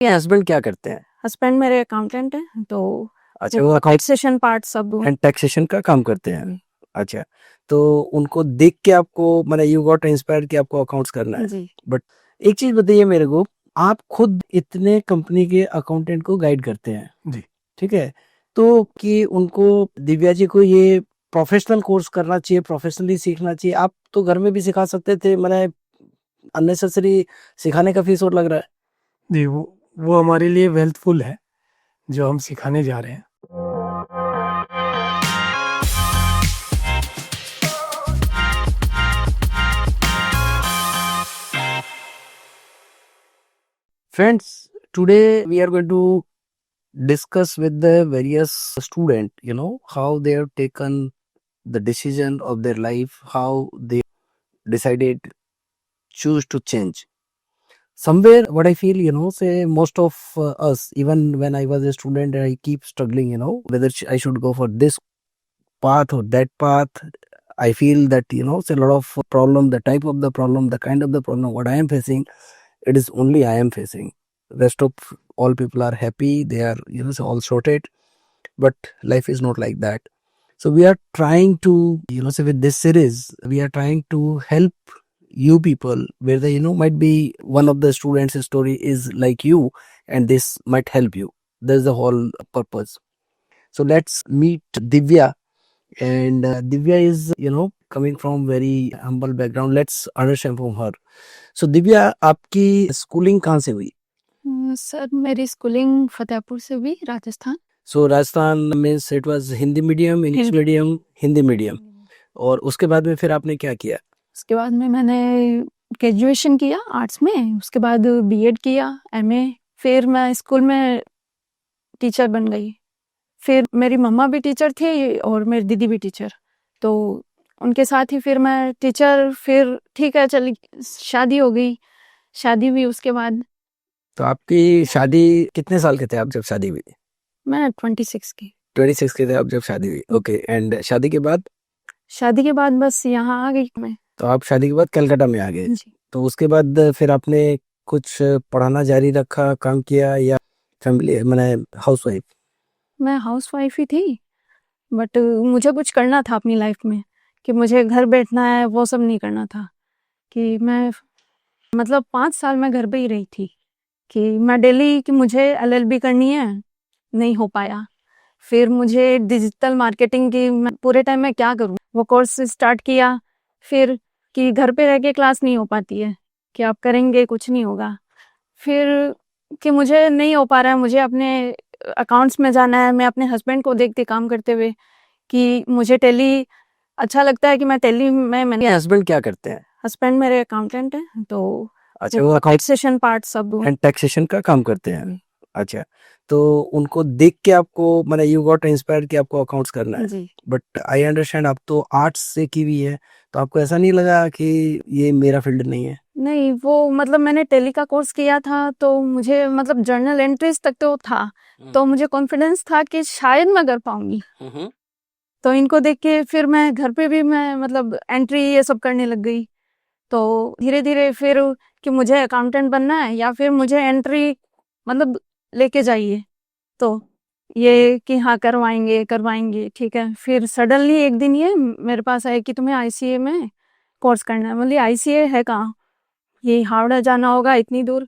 ये हस्बैंड क्या करते हैं? हस्बैंड मेरे अकाउंटेंट हैं, तो अच्छा, वो अकाउंट टैक्सेशन पार्ट सब एंड टैक्सेशन का काम करते हैं। अच्छा, तो उनको देख के आपको मतलब यू गॉट इंस्पायर्ड कि आपको अकाउंट्स करना है। जी। बट एक चीज बताइए मेरे को, आप खुद इतने कंपनी के अकाउंटेंट को गाइड करते हैं, जी। ठीक है, तो कि उनको दिव्या जी को ये प्रोफेशनल कोर्स करना चाहिए, प्रोफेशनली सीखना चाहिए। आप तो घर में भी सिखा सकते थे, मतलब अननेसेसरी सिखाने का फीस और लग रहा है। जी, वो हमारे लिए वेल्थफुल है जो हम सिखाने जा रहे हैं। Friends, today we are going to discuss with the various student, how they have taken the decision of their life, how they decided choose to change. Somewhere what I feel, say most of us, even when I was a student, I keep struggling, whether I should go for this path or that path. I feel that, it's a lot of problem, the type of the problem, the kind of the problem, what I am facing, it is only I am facing. Rest of all people are happy, they are, so all sorted, but life is not like that. So we are trying to, say with this series, we are trying to help you people where the, might be one of the students' story is like you and this might help you. That's the whole purpose. So let's meet Divya. And Divya is, coming from very humble background. Let's understand from her. So Divya, आपकी schooling कहाँ से हुई? Sir मेरी schooling Fatehpur से हुई, Rajasthan. So Rajasthan means it was Hindi medium, English medium, Hindi medium. और उसके बाद में फिर आपने क्या किया? उसके बाद में मैंने ग्रेजुएशन किया आर्ट्स में, उसके बाद बीएड किया, एमए, फिर मैं स्कूल में टीचर बन गई। फिर मेरी मम्मा भी टीचर थी और मेरी दीदी भी टीचर, तो उनके साथ ही फिर मैं टीचर, फिर ठीक है चली, शादी हो गई, शादी हुई उसके बाद। तो आपकी शादी कितने साल के थे आप जब शादी हुई? मैं 26 की। 26 के थे आप जब शादी हुई, ओके। एंड शादी के बाद? शादी के बाद बस यहाँ आ गई मैं। तो आप शादी के बाद कलकत्ता में आ गए। जी। तो उसके बाद फिर आपने कुछ पढ़ाना जारी रखा, काम किया, या फैमिली मैंने हाउसवाइफ? मैं हाउसवाइफ ही थी, बट मुझे कुछ करना था अपनी लाइफ में, कि मुझे घर बैठना है वो सब नहीं करना था। कि मैं मतलब 5 साल मैं घर पे ही रही थी, कि मैं डेली कि मुझे एलएलबी करनी है, नहीं हो पाया। फिर मुझे डिजिटल मार्केटिंग की, मैं पूरे टाइम में क्या करूं, वो कोर्स स्टार्ट किया। फिर कि घर पे रह के क्लास नहीं हो पाती है, कि आप करेंगे कुछ नहीं होगा। फिर कि मुझे नहीं हो पा रहा है, मुझे अपने अकाउंट्स में जाना है। मैं अपने हस्बैंड को देखती काम करते हुए कि मुझे टैली अच्छा लगता है, कि मैं टैली में मैंने। हस्बैंड क्या करते हैं? हस्बैंड मेरे अकाउंटेंट हैं, तो अच्छा, वो टैक्सेशन पार्ट सब एंड टैक्सेशन का काम करते हैं। अच्छा, तो उनको देख के आपको मतलब यू गॉट इंस्पायर्ड कि आपको अकाउंट्स करना है। जी। बट आई अंडरस्टैंड आप तो आर्ट्स से की हुई है, तो आपको ऐसा नहीं लगा कि ये मेरा फील्ड नहीं है? नहीं, वो मतलब मैंने टैली का कोर्स किया था, तो मुझे मतलब जर्नल एंट्रीज तक तो था, तो मुझे कॉन्फिडेंस था कि शायद मैं कर पाऊंगी। तो इनको देख के फिर मैं घर पे भी मैं मतलब एंट्री ये सब करने लग गई। तो धीरे धीरे फिर कि मुझे अकाउंटेंट बनना है या फिर मुझे एंट्री मतलब लेके जाइए, तो ये कि हाँ करवाएंगे, ठीक है। फिर सडनली एक दिन ये मेरे पास आया कि तुम्हें आईसीए में कोर्स करना है। बोली आईसीए है कहाँ? ये हावड़ा जाना होगा इतनी दूर।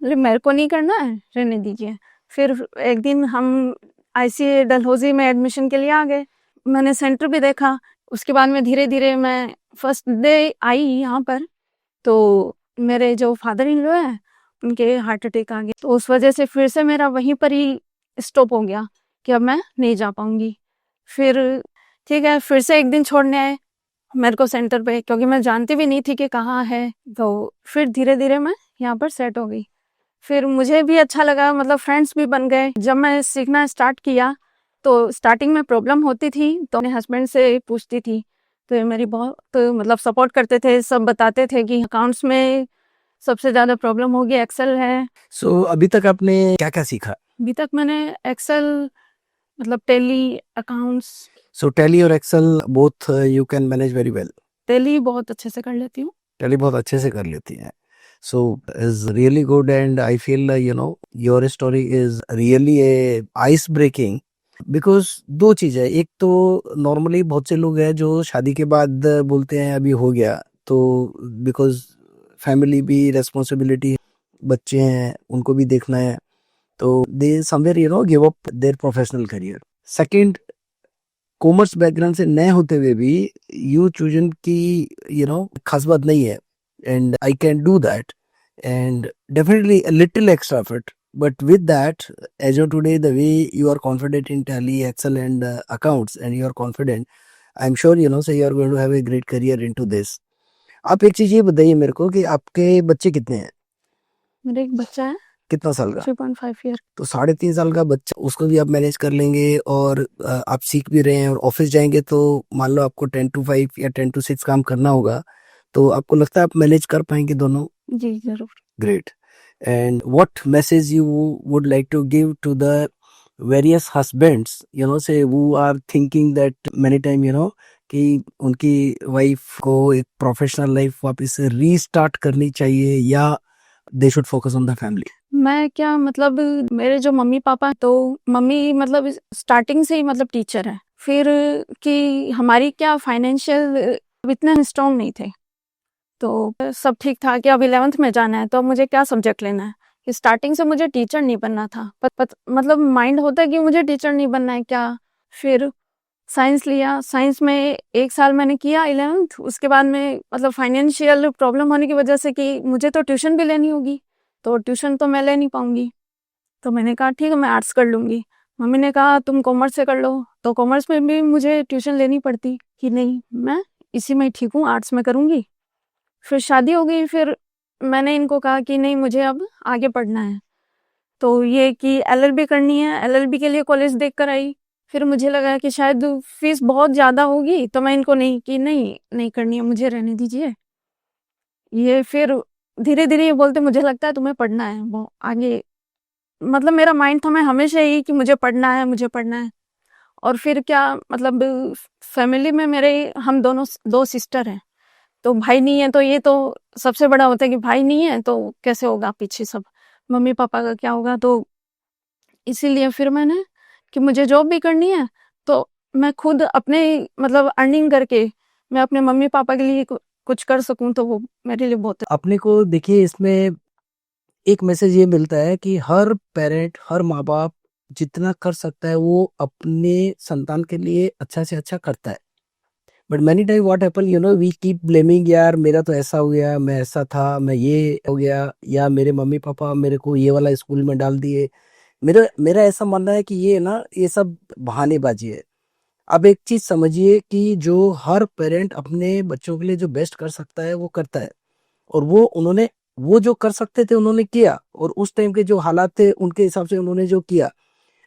बोले मेरे को नहीं करना है, रहने दीजिए। फिर एक दिन हम आईसीए डलहौजी में एडमिशन के लिए आ गए। मैंने सेंटर भी देखा। उसके बाद में धीरे धीरे मैं फर्स्ट डे आई यहाँ पर, तो मेरे जो फादर इन लॉ है उनके हार्ट अटैक आ गया, तो उस वजह से फिर से मेरा वहीं पर ही स्टॉप हो गया कि अब मैं नहीं जा पाऊंगी। फिर ठीक है, फिर से एक दिन छोड़ने आए मेरे को सेंटर पे, क्योंकि मैं जानती भी नहीं थी कि कहाँ है। तो फिर धीरे धीरे मैं यहाँ पर सेट हो गई। फिर मुझे भी अच्छा लगा, मतलब फ्रेंड्स भी बन गए। जब मैं सीखना स्टार्ट किया तो स्टार्टिंग में प्रॉब्लम होती थी, तो अपने हस्बैंड से पूछती थी, तो ये मेरी बहुत मतलब सपोर्ट करते थे, सब बताते थे कि अकाउंट्स में सबसे ज़्यादा प्रॉब्लम होगी एक्सेल है। सो अभी तक आपने क्या क्या सीखा? अभी तक मैंने एक्सेल मतलब टैली, अकाउंट्स। सो टैली और Excel both you can manage very well? Tally बहुत अच्छे से कर लेती हूँ। टैली बहुत अच्छे से कर लेती हैं। So is really good, and I feel your story is really a ice breaking. Because दो चीज है, एक तो नॉर्मली बहुत से लोग हैं जो शादी के बाद बोलते हैं अभी हो गया, तो बिकॉज फैमिली भी रिस्पॉन्सिबिलिटी, बच्चे हैं उनको भी देखना है, तो they somewhere give up their professional career. Second, commerce background से नए होते हुए भी यू चूजन की खास बात नहीं है, and I can do that, and definitely a little extra effort, but with that, as of today, the way you are confident in Tally, Excel, and accounts, and you are confident, I'm sure so you are going to have a great career into this. आप एक चीज ये बताइए मेरे को कि आपके बच्चे कितने हैं? मेरा एक बच्चा है कितना साल का? 3.5 ईयर. तो 3.5 साल का बच्चा, उसको भी आप मैनेज कर लेंगे, और आप सीख भी रहे हैं, और ऑफिस जाएंगे तो मान लो आपको 10 to 5 या 10 to 6 काम करना होगा, तो आपको लगता है आप मैनेज कर पाएंगे दोनों? जी जरूर. Great. And what message you would like to give to the various husbands, say who are thinking that many time, कि उनकी वाइफ को एक प्रोफेशनल लाइफ वापस से रीस्टार्ट करनी चाहिए, या they should focus on the family? मैं क्या मतलब, मेरे जो मम्मी पापा, तो मम्मी मतलब स्टार्टिंग से ही मतलब टीचर है, फिर कि हमारी क्या फाइनेंशियल इतने स्ट्रांग नहीं थे, तो सब ठीक था कि अब 11th में जाना है तो अब मुझे क्या सब्जेक्ट लेना है, कि स्टार्टिंग से मुझे टीचर नहीं बनना था, मतलब माइंड होता है कि मुझे टीचर नहीं बनना है क्या. फिर साइंस लिया, साइंस में 1 साल मैंने किया 11th, उसके बाद में मतलब फाइनेंशियल प्रॉब्लम होने की वजह से कि मुझे तो ट्यूशन भी लेनी होगी, तो ट्यूशन तो मैं ले नहीं पाऊंगी, तो मैंने कहा ठीक है मैं आर्ट्स कर लूंगी. मम्मी ने कहा तुम कॉमर्स से कर लो, तो कॉमर्स में भी मुझे ट्यूशन लेनी पड़ती, कि नहीं मैं इसी में ठीक हूँ, आर्ट्स में करूंगी. फिर शादी हो गई, फिर मैंने इनको कहा कि नहीं मुझे अब आगे पढ़ना है, तो ये कि LLB करनी है, LLB के लिए कॉलेज देख कर आई. फिर मुझे लगा कि शायद फीस बहुत ज़्यादा होगी, तो मैं इनको नहीं करनी है, मुझे रहने दीजिए. ये फिर धीरे धीरे ये बोलते मुझे लगता है तुम्हें पढ़ना है वो आगे, मतलब मेरा माइंड था मैं हमेशा यही कि मुझे पढ़ना है. और फिर क्या मतलब फैमिली में मेरे हम दोनों 2 सिस्टर हैं, तो भाई नहीं है, तो ये तो सबसे बड़ा होता है कि भाई नहीं है तो कैसे होगा पीछे सब, मम्मी पापा का क्या होगा. तो इसीलिए फिर मैंने कि मुझे जॉब भी करनी है, तो मैं खुद अपने मतलब अर्निंग करके मैं अपने मम्मी पापा के लिए कुछ कर सकूं, तो वो मेरे लिए बहुत है. अपने को देखिए, इसमें एक मैसेज ये मिलता है कि हर पेरेंट, हर माँ बाप जितना कर सकता है वो अपने संतान के लिए अच्छा से अच्छा करता है. But many time what happen, we keep blaming, यार मेरा तो ऐसा हो गया, मैं ऐसा था, मैं ये हो गया, या मेरे मम्मी पापा मेरे को ये वाला स्कूल में डाल दिए. मेरा मेरा ऐसा मानना है कि ये सब बहानेबाजी है. अब एक चीज समझिए कि जो हर पेरेंट अपने बच्चों के लिए जो बेस्ट कर सकता है वो करता है, और वो जो कर सकते थे उन्होंने किया, और उस टाइम के जो हालात थे उनके हिसाब से उन्होंने जो किया.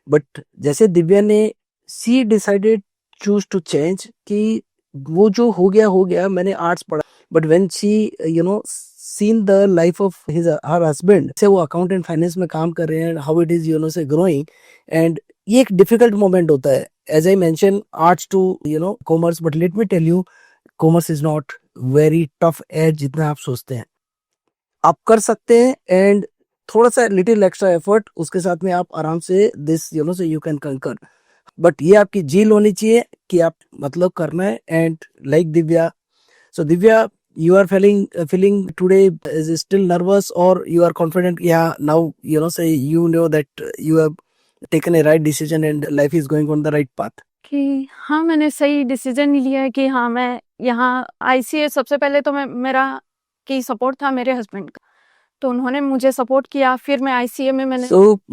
बट जैसे दिव्या ने, सी डिसाइडेड चूज टू चेंज, कि वो जो हो गया, मैंने आर्ट्स पढ़ा, but when she seen the life of her husband, से वो अकाउंट एंड फाइनेंस में काम कर रहे हैं, how it is say growing, and ये एक डिफिकल्ट मोमेंट होता है. As I mention, arts to commerce, but let me tell you, commerce is not very tough as जितना आप सोचते हैं. आप कर सकते हैं, एंड थोड़ा सा लिटिल एक्स्ट्रा एफर्ट, उसके साथ में आप आराम से दिस से यू कैन कंकर. बट ये आपकी जील होनी चाहिए कि आप मतलब करना है. And like Divya, so Divya, you are feeling today is still nervous, or you are confident, yeah, now say you know that you have taken a right decision and life is going on the right path? कि हाँ मैंने सही decision लिया है, कि हाँ मैं यहाँ ICA, सबसे पहले तो मेरा की सपोर्ट था मेरे हस्बैंड का, तो उन्होंने मुझे सपोर्ट किया. फिर मैं ICA में मैंने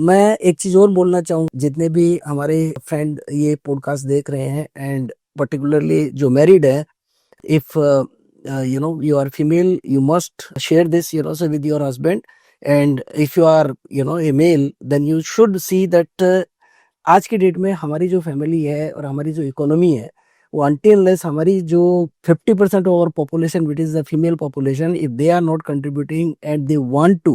मैं एक चीज और बोलना चाहूँ, जितने भी हमारे फ्रेंड ये पॉडकास्ट देख रहे हैं, एंड पर्टिकुलरली जो मैरिड है, if you are female, you must share this so with your husband, and if you are a male, then you should see that आज की डेट में हमारी जो फैमिली है और हमारी जो इकोनॉमी है, वो until unless हमारी जो 50% of our population, which is the female population, if they are not contributing and they want to,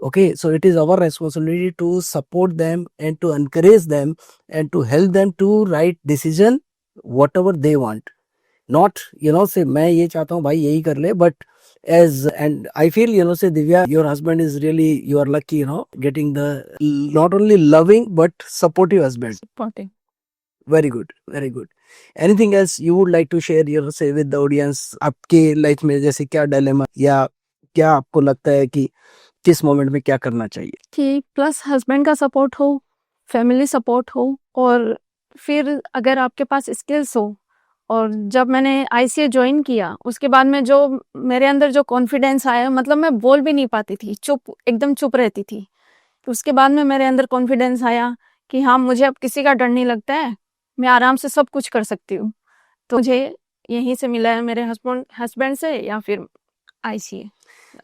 okay, so it is our responsibility to support them and to encourage them and to help them to right decision whatever they want. Not से मैं ये चाहता हूँ भाई यही कर ले, but as and I feel, say Divya, your husband is really, you are lucky, getting the not only loving but supportive husband. Supporting. Very good, very good. Anything else you would like to share, say with the audience? आपके life में जैसे क्या dilemma या क्या आपको लगता है कि किस मोमेंट में क्या करना चाहिए? कि प्लस हस्बैंड का सपोर्ट हो, फैमिली सपोर्ट हो, और फिर अगर आपके पास स्किल्स हो। और जब मैंने आईसीए ज्वाइन किया उसके बाद में जो मेरे अंदर जो कॉन्फिडेंस आया, मतलब मैं बोल भी नहीं पाती थी, एकदम चुप रहती थी। उसके बाद में मेरे अंदर कॉन्फिडेंस आया कि हाँ, मुझे अब किसी का डर नहीं लगता है, मैं आराम से सब कुछ कर सकती हूँ। तो मुझे यहीं से मिला है, मेरे हस्बैंड से या फिर आईसीए।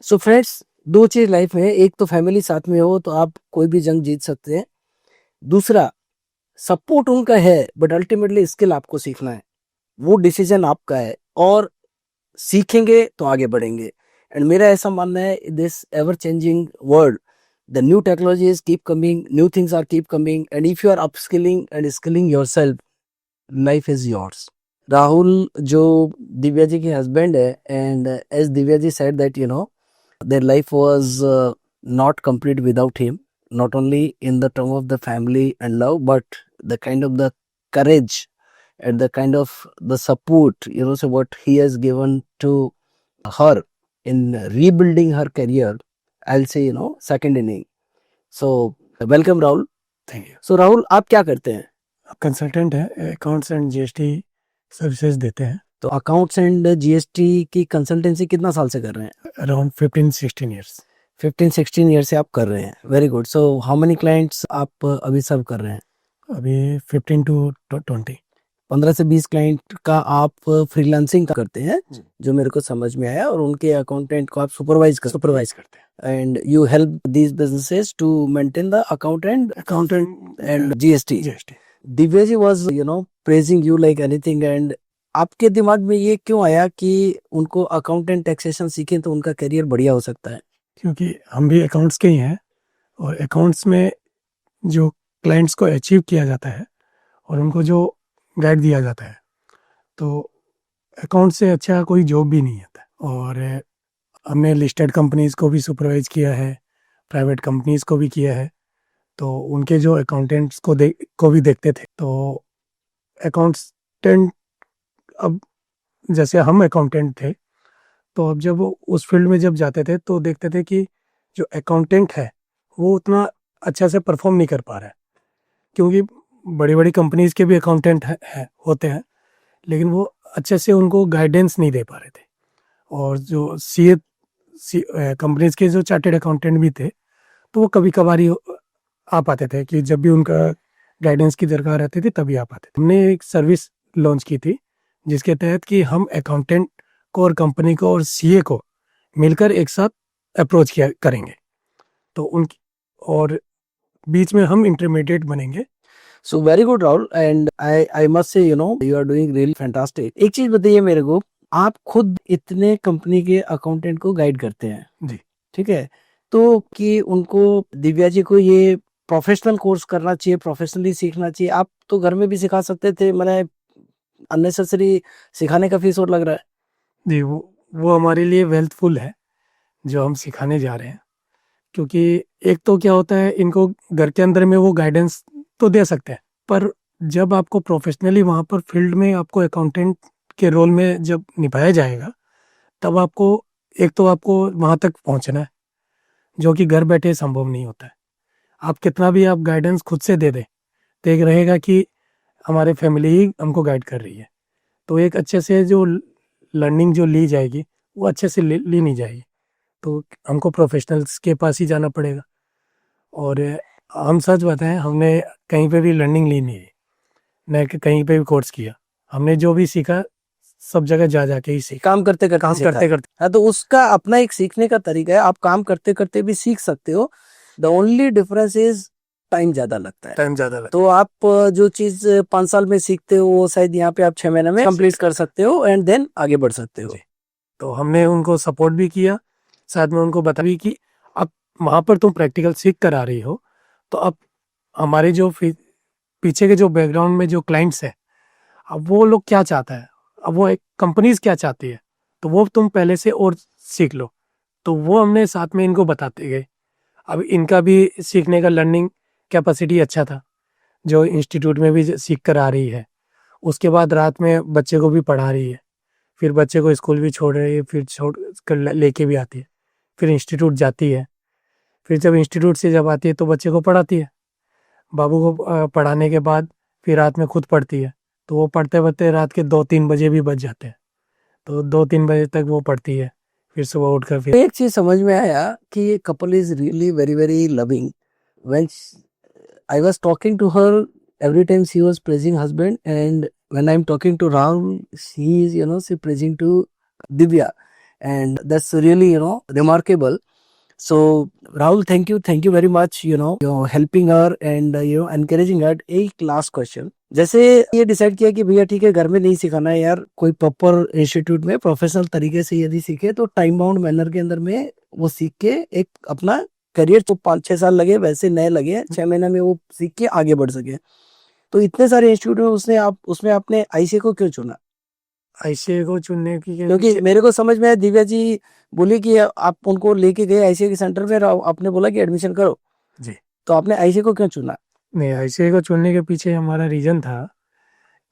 सो फ्रेंड्स, दो चीज लाइफ में, एक तो फैमिली साथ में हो तो आप कोई भी जंग जीत सकते हैं, दूसरा सपोर्ट उनका है बट अल्टीमेटली स्किल आपको सीखना है, वो डिसीजन आपका है, और सीखेंगे तो आगे बढ़ेंगे। एंड मेरा ऐसा मानना है, this ever changing world, the new technologies keep coming, new things are keep coming, and if you are upskilling and skilling yourself, life is yours. Rahul जो दिव्या जी के हस्बैंड है, and as Divya ji said that their life was not complete without him, not only in the term of the family and love, but the kind of the courage and the kind of the support, so what he has given to her in rebuilding her career, I'll say, second inning. So welcome Rahul. Thank you. So Rahul, आप क्या करते हैं? Consultant है, accounts and GST services देते हैं। तो accounts and GST की consultancy कितना साल से कर रहे हैं? Around 15-16 years. 15-16 ईयर से आप कर रहे हैं। Very good. So how many clients आप अभी सर्व कर रहे हैं? अभी 15 to 20। 15 से 20 क्लाइंट का आप फ्रीलांसिंग करते हैं, जो मेरे को समझ में आया, और उनके अकाउंटेंट को आप सुपरवाइज करते हैं। And you help these businesses to maintain the accountant and GST. Divya ji was praising you like anything, and आपके दिमाग में ये क्यों आया कि उनको अकाउंटेंट टैक्सेशन सीखें तो उनका करियर बढ़िया हो सकता है? क्योंकि हम भी अकाउंट्स के ही हैं, और अकाउंट्स में जो क्लाइंट्स को अचीव किया जाता है और उनको जो गाइड दिया जाता है, तो अकाउंट से अच्छा कोई जॉब भी नहीं आता। और हमने लिस्टेड कंपनीज को भी सुपरवाइज किया है, प्राइवेट कंपनीज को भी किया है, तो उनके जो अकाउंटेंट्स को भी देखते थे। तो अकाउंटेंट, अब जैसे हम अकाउंटेंट थे, तो अब जब उस फील्ड में जब जाते थे तो देखते थे कि जो अकाउंटेंट है वो उतना अच्छा से परफॉर्म नहीं कर पा रहा है, क्योंकि बड़ी बड़ी कंपनीज के भी अकाउंटेंट होते हैं, लेकिन वो अच्छे से उनको गाइडेंस नहीं दे पा रहे थे। और जो सीए कंपनीज के जो चार्टेड अकाउंटेंट भी थे, तो वो कभी कभार ही आ पाते थे, कि जब भी उनका गाइडेंस की दरकार रहती थी तभी आ पाते थे। हमने एक सर्विस लॉन्च की थी जिसके तहत कि हम अकाउंटेंट को और कंपनी को और सीए को मिलकर एक साथ अप्रोच किया करेंगे, तो उनकी और बीच में हम इंटरमीडिएट बनेंगे। So very good Rahul, and I must say you are doing really fantastic. एक चीज बताइए मेरे को, आप खुद इतने कंपनी के अकाउंटेंट को गाइड करते हैं जी, ठीक है, तो कि उनको, दिव्या जी को ये प्रोफेशनल कोर्स करना चाहिए, प्रोफेशनली सीखना चाहिए? आप तो घर में भी सिखा सकते थे, मैंने अननेसेसरी सिखाने का फीस और लग रहा है। जी, वो हमारे लिए वेल्थफुल है जो हम सिखाने जा रहे हैं, क्योंकि एक तो क्या होता है, इनको घर के अंदर में वो गाइडेंस तो दे सकते हैं, पर जब आपको प्रोफेशनली वहाँ पर फील्ड में आपको अकाउंटेंट के रोल में जब निभाया जाएगा, तब आपको एक तो आपको वहाँ तक पहुँचना है, जो कि घर बैठे संभव नहीं होता है। आप कितना भी आप गाइडेंस खुद से दे दें, तो एक रहेगा कि हमारे फैमिली ही हमको गाइड कर रही है, तो एक अच्छे से जो लर्निंग जो ली जाएगी वो अच्छे से ली नहीं जाएगी, तो हमको प्रोफेशनल्स के पास ही जाना पड़ेगा। और हम सच बताएं, हमने कहीं पे भी लर्निंग ली नहीं है, न कि कहीं पे भी कोर्स किया। हमने जो भी सीखा सब जगह जा के ही सीखा, काम करते करते। हाँ, तो उसका अपना एक सीखने का तरीका है, आप काम करते करते भी सीख सकते हो। The only difference is time ज्यादा लगता है। तो आप जो चीज 5 साल में सीखते हो, वो शायद यहाँ पे आप 6 महीने में कंप्लीट कर सकते हो, एंड देन आगे बढ़ सकते हो। तो हमने उनको सपोर्ट भी किया, साथ में उनको बता भी कि अब वहां पर तुम प्रैक्टिकल सीख कर आ रही हो, तो अब हमारे जो पीछे के जो बैकग्राउंड में जो क्लाइंट्स है, अब वो लोग क्या चाहता है, अब वो एक कंपनीज क्या चाहती है, तो वो तुम पहले से और सीख लो। तो वो हमने साथ में इनको बताते गए। अब इनका भी सीखने का लर्निंग कैपेसिटी अच्छा था, जो इंस्टीट्यूट में भी सीख कर आ रही है। उसके बाद रात में बच्चे को भी पढ़ा रही है, फिर बच्चे को स्कूल भी छोड़ रही है, फिर छोड़ कर लेके भी आती है, फिर इंस्टीट्यूट जाती है, फिर जब इंस्टीट्यूट से जब आती है तो बच्चे को पढ़ाती है। बाबू को पढ़ाने के बाद फिर रात में खुद पढ़ती है। तो वो पढ़ते पढ़ते रात के 2-3 बजे भी बज जाते हैं। तो 2-3 बजे तक वो पढ़ती है, फिर सुबह उठकर फिर एक चीज समझ में आया कि ये couple is really very very loving. When I was talking to her, every time she was praising husband, and when I'm talking to Rahul, she is, she praising to Divya, and that's really, remarkable. So Rahul, thank you very much. You're helping her and encouraging her. एक last question. जैसे ये decide किया कि भैया ठीक है घर में नहीं सिखाना है यार, कोई प्रॉपर इंस्टीट्यूट में प्रोफेशनल तरीके से यदि सीखे तो टाइम बाउंड मैनर के अंदर में वो सीख के एक अपना करियर, तो 5-6 साल लगे वैसे नए लगे, 6 महीने में वो सीख के आगे बढ़ सके. तो इतने सारे इंस्टीट्यूट में उसमें आपने आईसीए को क्यों चुना? आईसीए को चुनने की क्योंकि मेरे को समझ में आया दिव्या जी बोली कि आप उनको लेके गए आईसीए के सेंटर में, आपने बोला कि एडमिशन करो जी। तो आपने आईसीए को क्यों चुना? नहीं, आईसीए को चुनने के पीछे हमारा रीजन था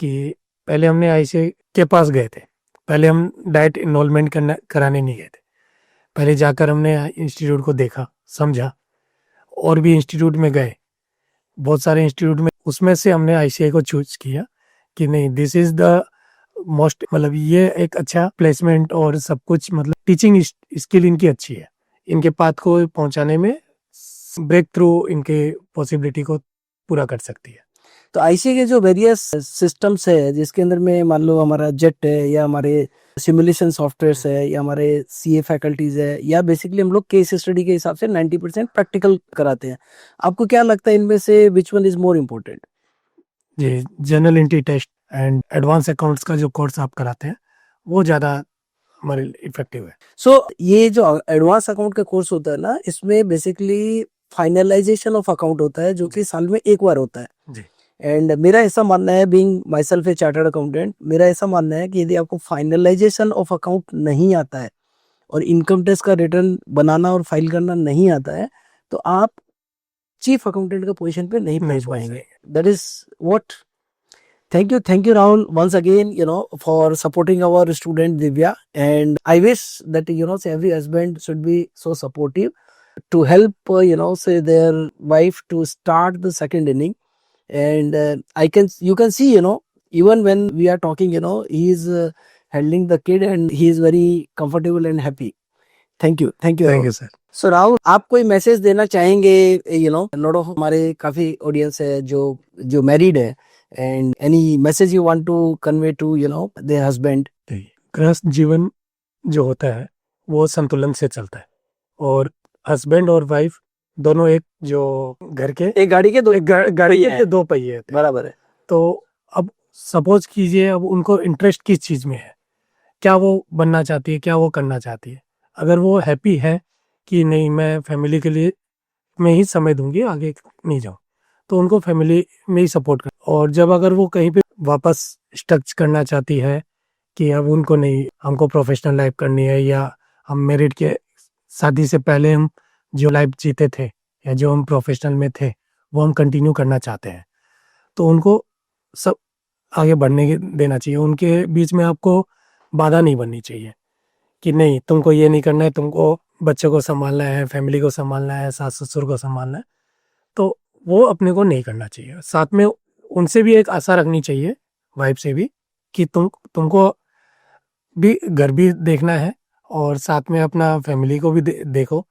कि पहले हमने आईसीए के पास गए थे, पहले हम डायरेक्ट इनरोलमेंट कराने नहीं गए थे। पहले जाकर हमने इंस्टीट्यूट को देखा, समझा, और भी इंस्टीट्यूट में गए, बहुत सारे इंस्टीट्यूट में, उसमें से हमने आईसीए को चूज किया कि नहीं, दिस इज द मोस्ट, मतलब ये एक अच्छा प्लेसमेंट और सब कुछ, मतलब टीचिंग स्किल इनकी अच्छी है, इनके पाथ को पहुंचाने में ब्रेक थ्रू इनके पॉसिबिलिटी को पूरा कर सकती है। तो आईसीए के जो वेरियस सिस्टम्स है जिसके अंदर में मान लो हमारा जेट है या हमारे सिमुलेशन सॉफ्टवेयर है या हमारे सीए फैकल्टीज है या बेसिकली हम लोग केस स्टडी के हिसाब से 90% प्रैक्टिकल कराते हैं, आपको क्या लगता है इनमें से which one is more important? जी, general entry test and advance accounts का जो कोर्स आप कराते हैं वो ज़्यादा हमारे इफेक्टिव है। सो ये जो एडवांस अकाउंट का कोर्स होता है ना, इसमें बेसिकली फाइनलाइजेशन ऑफ अकाउंट होता है जो कि साल में एक बार होता है जी। एंड मेरा ऐसा मानना है, being my self A chartered accountant, मेरा ऐसा मानना है कि यदि आपको फाइनलाइजेशन ऑफ अकाउंट नहीं आता है और इनकम टैक्स का रिटर्न बनाना और फाइल करना नहीं आता है तो आप चीफ अकाउंटेंट का पोजीशन पे नहीं पहुंच पाएंगे. That is what. Thank you Rahul once again, for supporting our student Divya, and I wish that say every husband should be so supportive to help say their wife to start the second inning. And you can see even when we are talking he is handling the kid and he is very comfortable and happy. Thank you Rahul. Sir. So Rahul, आप कोई message देना चाहेंगे? Note of हमारे काफी audience है जो married है, and any message you want to convey to their husband? गृहस्थ जीवन जो होता है वो संतुलन से चलता है, और हस्बैंड और वाइफ दोनों एक जो घर के एक गाड़ी के दो गाड़ी के 2 पहिए होते हैं। बराबर है। तो अब सपोज कीजिए, अब उनको इंटरेस्ट किस चीज में है, क्या वो बनना चाहती है, क्या वो करना चाहती है। अगर वो हैप्पी है कि नहीं मैं फैमिली के लिए मैं ही समय दूंगी, आगे नहीं जाऊँ, तो उनको फैमिली में ही सपोर्ट कर। और जब अगर वो कहीं पे वापस स्टक करना चाहती है कि अब उनको नहीं, हमको प्रोफेशनल लाइफ करनी है, या हम मैरिड के शादी से पहले हम जो लाइफ जीते थे या जो हम प्रोफेशनल में थे वो हम कंटिन्यू करना चाहते हैं, तो उनको सब आगे बढ़ने देना चाहिए। उनके बीच में आपको बाधा नहीं बननी चाहिए कि नहीं तुमको ये नहीं करना है, तुमको बच्चों को संभालना है, फैमिली को संभालना है, सास ससुर को संभालना है, तो वो अपने को नहीं करना चाहिए। साथ में उनसे भी एक आशा रखनी चाहिए, वाइफ से भी, कि तुमको भी घर भी देखना है और साथ में अपना फैमिली को भी देखो।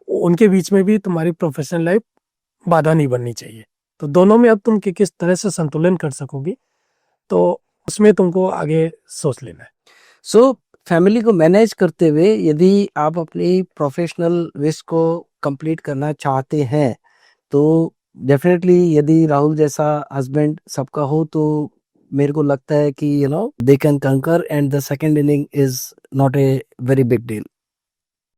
उनके बीच में भी तुम्हारी प्रोफेशनल लाइफ बाधा नहीं बननी चाहिए। तो दोनों में अब तुम किस तरह से संतुलन कर सकोगी, तो उसमें तुमको आगे सोच लेना है। सो फैमिली को मैनेज करते हुए यदि आप अपनी प्रोफेशनल विश को कंप्लीट करना चाहते हैं तो डेफिनेटली यदि राहुल जैसा हस्बैंड सबका हो तो मेरे को लगता है कि दे कैन कंकर and the second inning is not a very big deal.